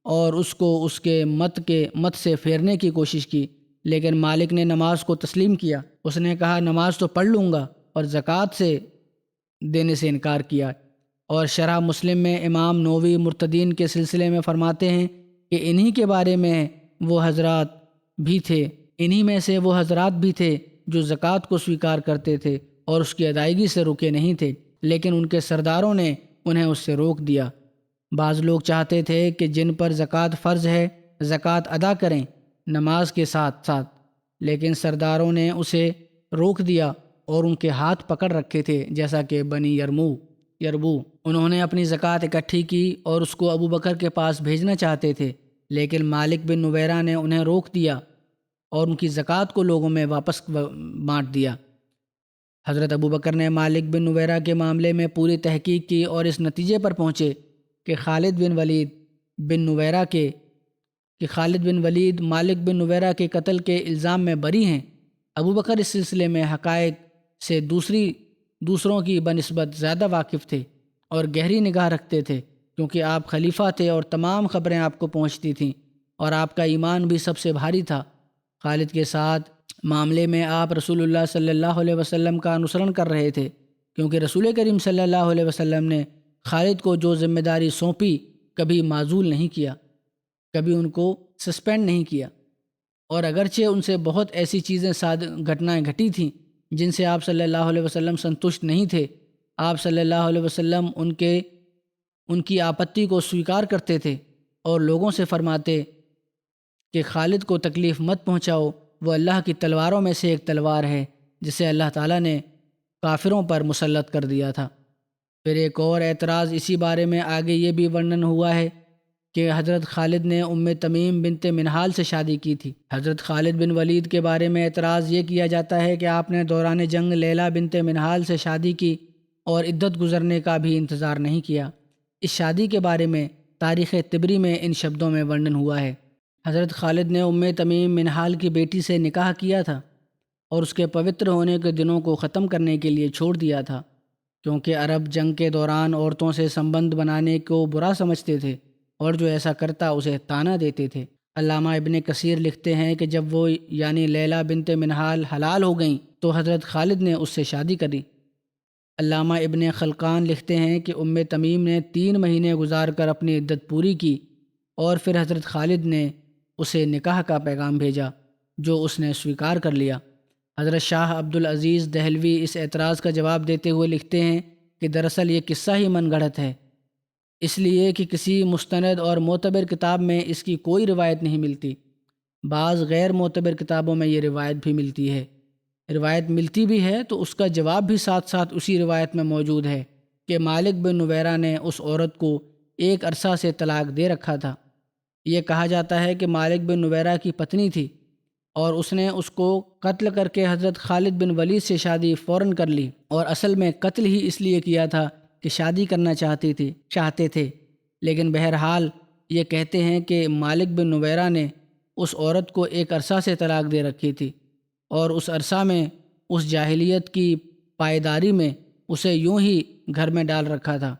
Speaker 2: اور اس کو اس کے مت سے پھیرنے کی کوشش کی، لیکن مالک نے نماز کو تسلیم کیا۔ اس نے کہا نماز تو پڑھ لوں گا، اور زکوٰۃ سے دینے سے انکار کیا۔ اور شرح مسلم میں امام نووی مرتدین کے سلسلے میں فرماتے ہیں کہ انہی کے بارے میں وہ حضرات بھی تھے، انہی میں سے وہ حضرات بھی تھے جو زکوٰۃ کو سویکار کرتے تھے اور اس کی ادائیگی سے رکے نہیں تھے، لیکن ان کے سرداروں نے انہیں اس سے روک دیا۔ بعض لوگ چاہتے تھے کہ جن پر زکوٰۃ فرض ہے زکوٰۃ ادا کریں نماز کے ساتھ ساتھ، لیکن سرداروں نے اسے روک دیا اور ان کے ہاتھ پکڑ رکھے تھے، جیسا کہ بنی یربو انہوں نے اپنی زکوٰۃ اکٹھی کی اور اس کو ابو بکر کے پاس بھیجنا چاہتے تھے، لیکن مالک بن نویرہ نے انہیں روک دیا اور ان کی زکوٰۃ کو لوگوں میں واپس بانٹ دیا۔ حضرت ابو بکر نے مالک بن نویرہ کے معاملے میں پوری تحقیق کی اور اس نتیجے پر پہنچے کہ خالد بن ولید مالک بن نویرہ کے قتل کے الزام میں بری ہیں۔ ابو بکر اس سلسلے میں حقائق سے دوسروں کی بنسبت زیادہ واقف تھے اور گہری نگاہ رکھتے تھے، کیونکہ آپ خلیفہ تھے اور تمام خبریں آپ کو پہنچتی تھیں، اور آپ کا ایمان بھی سب سے بھاری تھا۔ خالد کے ساتھ معاملے میں آپ رسول اللہ صلی اللہ علیہ وسلم کا انوسرن کر رہے تھے، کیونکہ رسول کریم صلی اللہ علیہ وسلم نے خالد کو جو ذمہ داری سونپی کبھی معزول نہیں کیا، کبھی ان کو سسپینڈ نہیں کیا، اور اگرچہ ان سے بہت ایسی گھٹنائیں گھٹی تھیں جن سے آپ صلی اللہ علیہ وسلم سنتشٹ نہیں تھے، آپ صلی اللہ علیہ وسلم ان کی آپتی کو سویکار کرتے تھے اور لوگوں سے فرماتے کہ خالد کو تکلیف مت پہنچاؤ، وہ اللہ کی تلواروں میں سے ایک تلوار ہے جسے اللہ تعالیٰ نے کافروں پر مسلط کر دیا تھا۔ پھر ایک اور اعتراض اسی بارے میں آگے یہ بھی ورنن ہوا ہے کہ حضرت خالد نے تمیم بنت منہال سے شادی کی تھی۔ حضرت خالد بن ولید کے بارے میں اعتراض یہ کیا جاتا ہے کہ آپ نے دوران جنگ لیلا بنت منہال سے شادی کی اور عدت گزرنے کا بھی انتظار نہیں کیا۔ اس شادی کے بارے میں تاریخ طبری میں ان شبدوں میں ورنن ہوا ہے: حضرت خالد نے تمیم منہال کی بیٹی سے نکاح کیا تھا اور اس کے پوتر ہونے کے دنوں کو ختم کرنے کے لیے چھوڑ دیا تھا، کیونکہ عرب جنگ کے دوران عورتوں سے سمبند بنانے کو برا سمجھتے تھے اور جو ایسا کرتا اسے طعنہ دیتے تھے۔ علامہ ابن کثیر لکھتے ہیں کہ جب وہ یعنی لیلا بنت منہال حلال ہو گئیں تو حضرت خالد نے اس سے شادی کری۔ علامہ ابن خلقان لکھتے ہیں کہ تمیم نے 3 مہینے گزار کر اپنی عدت پوری کی اور پھر حضرت خالد نے اسے نکاح کا پیغام بھیجا جو اس نے سویکار کر لیا۔ حضرت شاہ عبدالعزیز دہلوی اس اعتراض کا جواب دیتے ہوئے لکھتے ہیں کہ دراصل یہ قصہ ہی من گھڑت ہے، اس لیے کہ کسی مستند اور معتبر کتاب میں اس کی کوئی روایت نہیں ملتی۔ بعض غیر معتبر کتابوں میں یہ روایت بھی ملتی ہے۔ روایت ملتی بھی ہے تو اس کا جواب بھی ساتھ ساتھ اسی روایت میں موجود ہے کہ مالک بن نویرہ نے اس عورت کو ایک عرصہ سے طلاق دے رکھا تھا۔ یہ کہا جاتا ہے کہ مالک بن نویرہ کی پتنی تھی اور اس نے اس کو قتل کر کے حضرت خالد بن ولید سے شادی فوراً کر لی، اور اصل میں قتل ہی اس لیے کیا تھا کہ شادی کرنا چاہتے تھے، لیکن بہرحال یہ کہتے ہیں کہ مالک بن نویرہ نے اس عورت کو ایک عرصہ سے طلاق دے رکھی تھی، اور اس عرصہ میں اس جاہلیت کی پائیداری میں اسے یوں ہی گھر میں ڈال رکھا تھا۔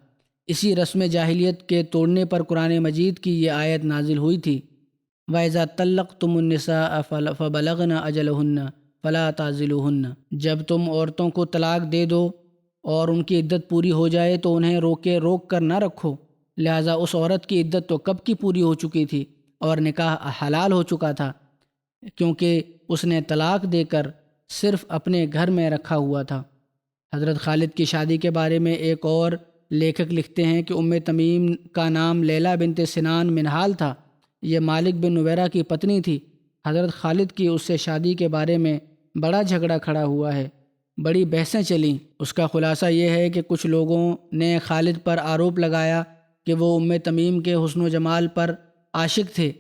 Speaker 2: اسی رسم جاہلیت کے توڑنے پر قرآن مجید کی یہ آیت نازل ہوئی تھی، وَإِذَا طَلَّقْتُمُ النِّسَاءَ فَبَلَغْنَ أَجَلَهُنَّ فَلَا تَعْضِلُوهُنَّ، جب تم عورتوں کو طلاق دے دو اور ان کی عدت پوری ہو جائے تو انہیں روک کر نہ رکھو، لہٰذا اس عورت کی عدت تو کب کی پوری ہو چکی تھی اور نکاح حلال ہو چکا تھا، کیونکہ اس نے طلاق دے کر صرف اپنے گھر میں رکھا ہوا تھا۔ حضرت خالد کی شادی کے بارے میں ایک اور لیکھک لکھتے ہیں کہ تمیم کا نام لیلہ بنت سنان منہال تھا، یہ مالک بن نویرہ کی پتنی تھی۔ حضرت خالد کی اس سے شادی کے بارے میں بڑا جھگڑا کھڑا ہوا ہے، بڑی بحثیں چلیں۔ اس کا خلاصہ یہ ہے کہ کچھ لوگوں نے خالد پر آروپ لگایا کہ وہ تمیم کے حسن و جمال پر عاشق تھے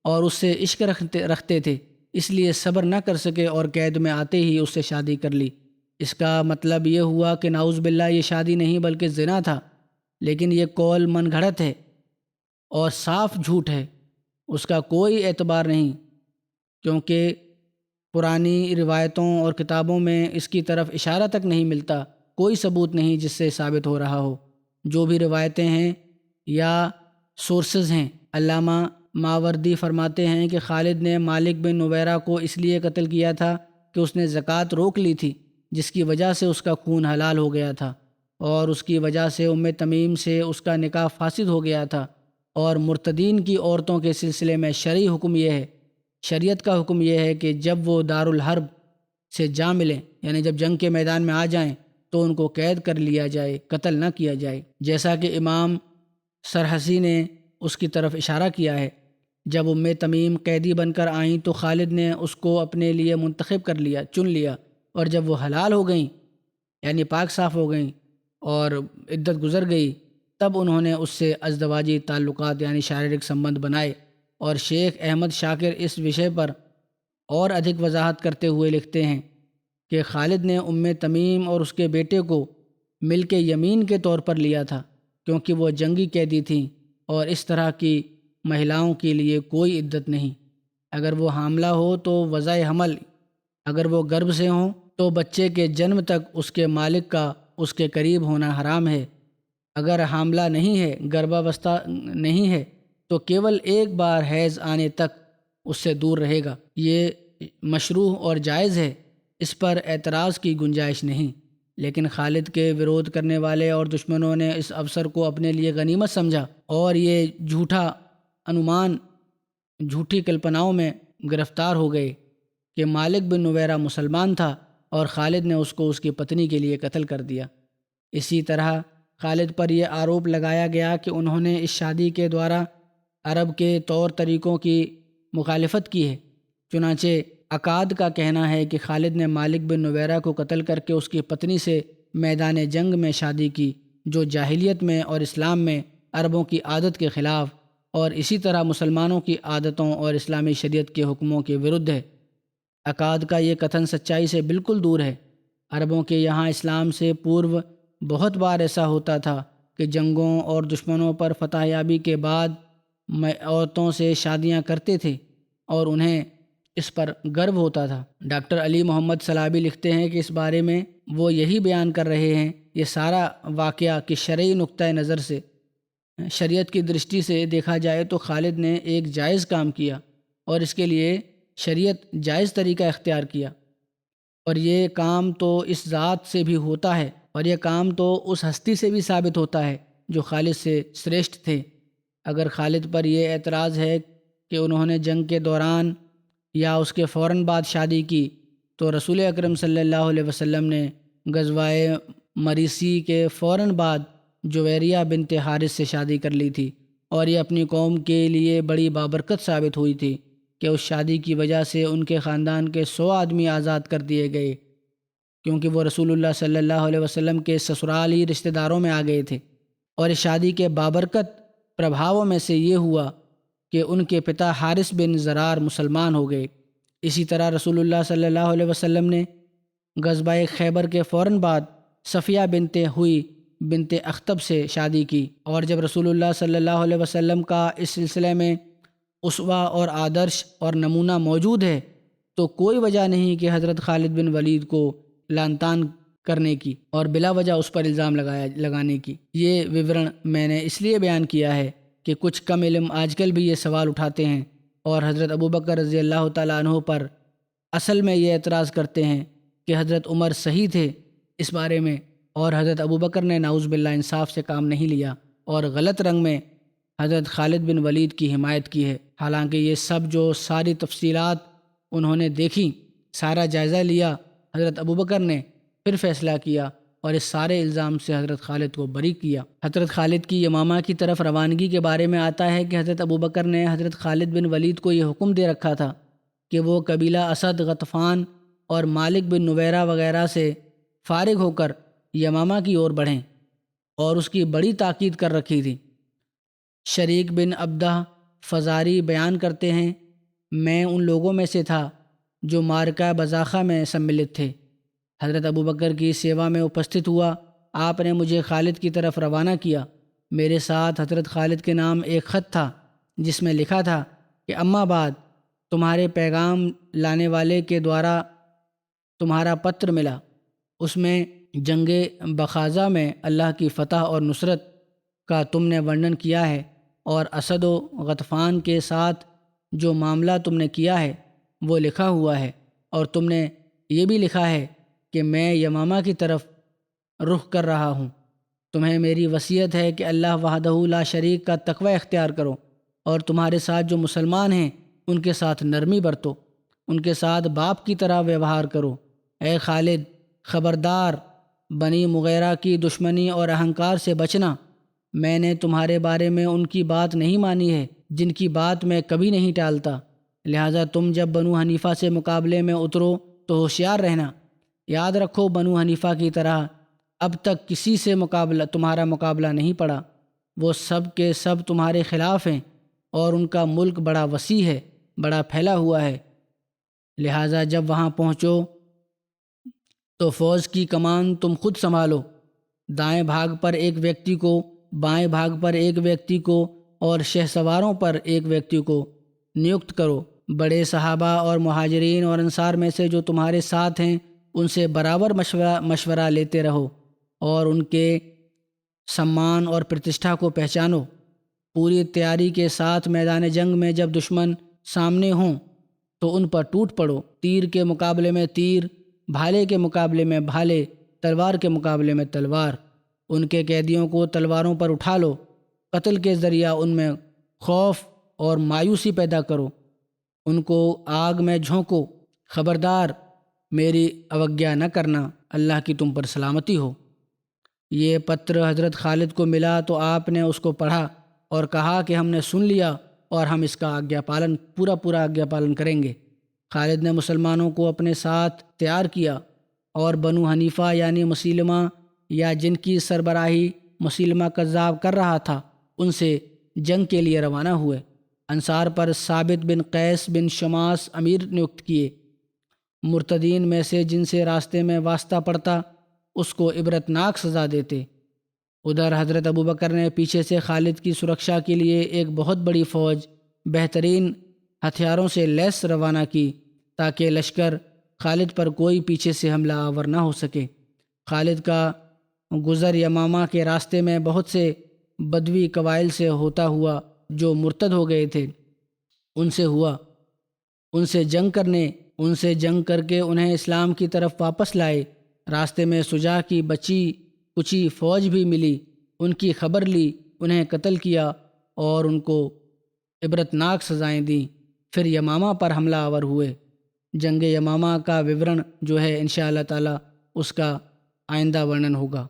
Speaker 2: اور اس سے عشق رکھتے تھے، اس لیے صبر نہ کر سکے اور قید میں آتے ہی اس سے شادی کر لی۔ اس کا مطلب یہ ہوا کہ نعوذ باللہ یہ شادی نہیں بلکہ زنا تھا، لیکن یہ قول من گھڑت ہے اور صاف جھوٹ ہے، اس کا کوئی اعتبار نہیں، کیونکہ پرانی روایتوں اور کتابوں میں اس کی طرف اشارہ تک نہیں ملتا، کوئی ثبوت نہیں جس سے ثابت ہو رہا ہو۔ جو بھی روایتیں ہیں یا سورسز ہیں، علامہ ماوردی فرماتے ہیں کہ خالد نے مالک بن نویرہ کو اس لیے قتل کیا تھا کہ اس نے زکوٰۃ روک لی تھی، جس کی وجہ سے اس کا خون حلال ہو گیا تھا، اور اس کی وجہ سے تمیم سے اس کا نکاح فاسد ہو گیا تھا۔ اور مرتدین کی عورتوں کے سلسلے میں شرعی حکم یہ ہے، شریعت کا حکم یہ ہے کہ جب وہ دارالحرب سے جا ملیں، یعنی جب جنگ کے میدان میں آ جائیں تو ان کو قید کر لیا جائے، قتل نہ کیا جائے، جیسا کہ امام سرحسی نے اس کی طرف اشارہ کیا ہے۔ جب تمیم قیدی بن کر آئیں تو خالد نے اس کو اپنے لیے منتخب کر لیا، چن لیا، اور جب وہ حلال ہو گئیں یعنی پاک صاف ہو گئیں اور عدت گزر گئی، تب انہوں نے اس سے ازدواجی تعلقات یعنی شاریرک سمبند بنائے۔ اور شیخ احمد شاکر اس وشے پر اور ادھک وضاحت کرتے ہوئے لکھتے ہیں کہ خالد نے تمیم اور اس کے بیٹے کو مل کے یمین کے طور پر لیا تھا، کیونکہ وہ جنگی قیدی تھیں اور اس طرح کی مہیلاؤں کے لیے کوئی عدت نہیں۔ اگر وہ حاملہ ہو تو وضع حمل، اگر وہ گربھ سے ہوں تو بچے کے جنم تک اس کے مالک کا اس کے قریب ہونا حرام ہے۔ اگر حاملہ نہیں ہے، گربھاوستھا نہیں ہے، تو کیول ایک بار حیض آنے تک اس سے دور رہے گا۔ یہ مشروع اور جائز ہے، اس پر اعتراض کی گنجائش نہیں، لیکن خالد کے ورود کرنے والے اور دشمنوں نے اس اوسر کو اپنے لیے غنیمت سمجھا اور یہ جھوٹا انمان، جھوٹی کلپناؤں میں گرفتار ہو گئے کہ مالک بن نویرہ مسلمان تھا اور خالد نے اس کو اس کی پتنی کے لیے قتل کر دیا۔ اسی طرح خالد پر یہ آروپ لگایا گیا کہ انہوں نے اس شادی کے دوارا عرب کے طور طریقوں کی مخالفت کی ہے۔ چنانچہ عقاد کا کہنا ہے کہ خالد نے مالک بن نویرہ کو قتل کر کے اس کی پتنی سے میدان جنگ میں شادی کی، جو جاہلیت میں اور اسلام میں عربوں کی عادت کے خلاف اور اسی طرح مسلمانوں کی عادتوں اور اسلامی شریعت کے حکموں کے ورد ہے۔ عقاد کا یہ کتھن سچائی سے بالکل دور ہے۔ عربوں کے یہاں اسلام سے پورو بہت بار ایسا ہوتا تھا کہ جنگوں اور دشمنوں پر فتح یابی کے بعد عورتوں سے شادیاں کرتے تھے اور انہیں اس پر گرو ہوتا تھا۔ ڈاکٹر علی محمد سلابی لکھتے ہیں کہ اس بارے میں وہ یہی بیان کر رہے ہیں، یہ سارا واقعہ کہ شرعی نقطۂ نظر سے، شریعت کی درشٹی سے دیکھا جائے تو خالد نے ایک جائز کام کیا اور اس کے لیے شریعت جائز طریقہ اختیار کیا، اور یہ کام تو اس ذات سے بھی ہوتا ہے اور یہ کام تو اس ہستی سے بھی ثابت ہوتا ہے جو خالد سے شریشٹھ تھے۔ اگر خالد پر یہ اعتراض ہے کہ انہوں نے جنگ کے دوران یا اس کے فوراً بعد شادی کی، تو رسول اکرم صلی اللہ علیہ وسلم نے غزوہ مریسی کے فوراً بعد جویریہ بنت حارث سے شادی کر لی تھی، اور یہ اپنی قوم کے لیے بڑی بابرکت ثابت ہوئی تھی کہ اس شادی کی وجہ سے ان کے خاندان کے 100 آدمی آزاد کر دیے گئے، کیونکہ وہ رسول اللہ صلی اللہ علیہ وسلم کے سسرالی رشتہ داروں میں آ گئے تھے۔ اور اس شادی کے بابرکت پربھاؤں میں سے یہ ہوا کہ ان کے پتا حارث بن زرار مسلمان ہو گئے۔ اسی طرح رسول اللہ صلی اللہ علیہ وسلم نے غزوہ خیبر کے فوراً بعد صفیہ بنت ہوئی بنت اخطب سے شادی کی، اور جب رسول اللہ صلی اللہ علیہ وسلم کا اس سلسلے میں اسوہ اور آدرش اور نمونہ موجود ہے، تو کوئی وجہ نہیں کہ حضرت خالد بن ولید کو لعن طعن کرنے کی اور بلا وجہ اس پر الزام لگانے کی۔ یہ وورن میں نے اس لیے بیان کیا ہے کہ کچھ کم علم آج کل بھی یہ سوال اٹھاتے ہیں اور حضرت ابوبکر رضی اللہ تعالیٰ عنہ پر اصل میں یہ اعتراض کرتے ہیں کہ حضرت عمر صحیح تھے اس بارے میں، اور حضرت ابوبکر نے نعوذ باللہ انصاف سے کام نہیں لیا اور غلط رنگ میں حضرت خالد بن ولید کی حمایت کی ہے۔ حالانکہ یہ سب جو ساری تفصیلات انہوں نے دیکھی، سارا جائزہ لیا، حضرت ابوبکر نے پھر فیصلہ کیا اور اس سارے الزام سے حضرت خالد کو بری کیا۔ حضرت خالد کی یمامہ کی طرف روانگی کے بارے میں آتا ہے کہ حضرت ابوبکر نے حضرت خالد بن ولید کو یہ حکم دے رکھا تھا کہ وہ قبیلہ اسد، غطفان اور مالک بن نویرہ وغیرہ سے فارغ ہو کر یمامہ کی اور بڑھیں، اور اس کی بڑی تاکید کر رکھی تھی۔ شریک بن عبدہ فزاری بیان کرتے ہیں، میں ان لوگوں میں سے تھا جو مارکہ بزاخہ میں سملت تھے۔ حضرت ابوبکر کی سیوا میں اپستھت ہوا، آپ نے مجھے خالد کی طرف روانہ کیا۔ میرے ساتھ حضرت خالد کے نام ایک خط تھا جس میں لکھا تھا کہ اما بعد تمہارے پیغام لانے والے کے دوارا تمہارا پتر ملا، اس میں جنگ بخازہ میں اللہ کی فتح اور نصرت کا تم نے ورنن کیا ہے، اور اسد و غطفان کے ساتھ جو معاملہ تم نے کیا ہے وہ لکھا ہوا ہے، اور تم نے یہ بھی لکھا ہے کہ میں یمامہ کی طرف رخ کر رہا ہوں۔ تمہیں میری وصیت ہے کہ اللہ وحدہ لا شریک کا تقوی اختیار کرو، اور تمہارے ساتھ جو مسلمان ہیں ان کے ساتھ نرمی برتو، ان کے ساتھ باپ کی طرح ویوہار کرو۔ اے خالد، خبردار، بنی مغیرہ کی دشمنی اور اہنکار سے بچنا۔ میں نے تمہارے بارے میں ان کی بات نہیں مانی ہے جن کی بات میں کبھی نہیں ٹالتا، لہٰذا تم جب بنو حنیفہ سے مقابلے میں اترو تو ہوشیار رہنا۔ یاد رکھو بنو حنیفہ کی طرح اب تک کسی سے تمہارا مقابلہ نہیں پڑا، وہ سب کے سب تمہارے خلاف ہیں، اور ان کا ملک بڑا وسیع ہے، بڑا پھیلا ہوا ہے، لہٰذا جب وہاں پہنچو تو فوج کی کمان تم خود سنبھالو، دائیں بھاگ پر ایک ویکتی کو، بائیں بھاگ پر ایک ویکتی کو، اور شہ سواروں پر ایک ویکتی کو نیوکت کرو۔ بڑے صحابہ اور مہاجرین اور انصار میں سے جو تمہارے ساتھ ہیں ان سے برابر مشورہ لیتے رہو، اور ان کے سمان اور پرتشٹھا کو پہچانو۔ پوری تیاری کے ساتھ میدان جنگ میں جب دشمن سامنے ہوں تو ان پر ٹوٹ پڑو، تیر کے مقابلے میں تیر، بھالے کے مقابلے میں بھالے، تلوار کے مقابلے میں تلوار۔ ان کے قیدیوں کو تلواروں پر اٹھا لو، قتل کے ذریعہ ان میں خوف اور مایوسی پیدا کرو، ان کو آگ میں جھونکو۔ خبردار، میری اوگیا نہ کرنا، اللہ کی تم پر سلامتی ہو۔ یہ پتر حضرت خالد کو ملا تو آپ نے اس کو پڑھا اور کہا کہ ہم نے سن لیا اور ہم اس کا پورا آگیا پالن کریں گے۔ خالد نے مسلمانوں کو اپنے ساتھ تیار کیا اور بنو حنیفہ یعنی مسیلمہ یا جن کی سربراہی مسیلمہ کذاب کر رہا تھا ان سے جنگ کے لیے روانہ ہوئے۔ انصار پر ثابت بن قیس بن شماس امیر نیوکت کیے۔ مرتدین میں سے جن سے راستے میں واسطہ پڑتا اس کو عبرتناک سزا دیتے۔ ادھر حضرت ابوبکر نے پیچھے سے خالد کی سرکشا کے لیے ایک بہت بڑی فوج بہترین ہتھیاروں سے لیس روانہ کی تاکہ لشکر خالد پر کوئی پیچھے سے حملہ آور نہ ہو سکے۔ خالد کا گزر یمامہ کے راستے میں بہت سے بدوی قبائل سے ہوتا ہوا جو مرتد ہو گئے تھے ان سے ہوا۔ ان سے جنگ کر کے انہیں اسلام کی طرف واپس لائے۔ راستے میں سجا کی بچی کچھ ہی فوج بھی ملی، ان کی خبر لی، انہیں قتل کیا اور ان کو عبرتناک سزائیں دیں، پھر یمامہ پر حملہ آور ہوئے۔ جنگ یمامہ کا وورن جو ہے انشاءاللہ تعالی اس کا آئندہ ورنن ہوگا۔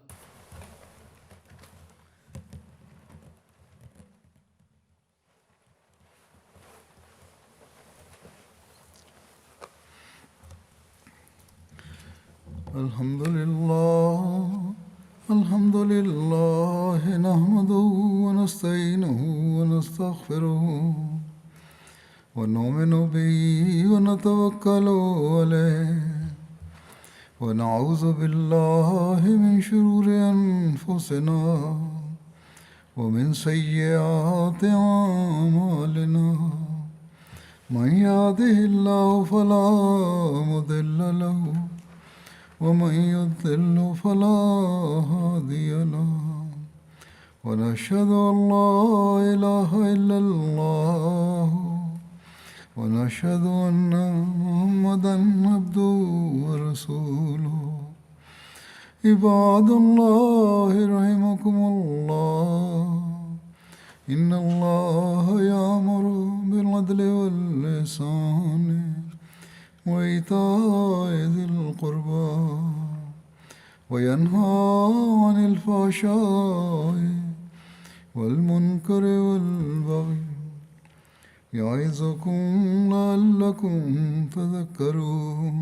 Speaker 1: الحمد لله نحمده ونستعينه ونستغفره ونؤمن به ونتوكل عليه ونعوذ بالله من شرور أنفسنا ومن سيئات أعمالنا من يهده الله فلا مضل له ومن يضلل فلا هادي له ونشهد أن لا إله إلا الله ونشهد أن محمدا عبده ورسوله عباد الله رحمكم الله إن الله يأمر بالعدل والإحسان وإيتاء ذي القربى وينهى عن الفحشاء والمنكر والبغي يعظكم لعلكم تذكرون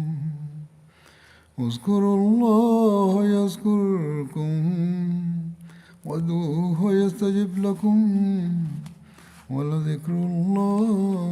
Speaker 1: اذكروا الله يذكركم وادعوه يستجب لكم ولذكر الله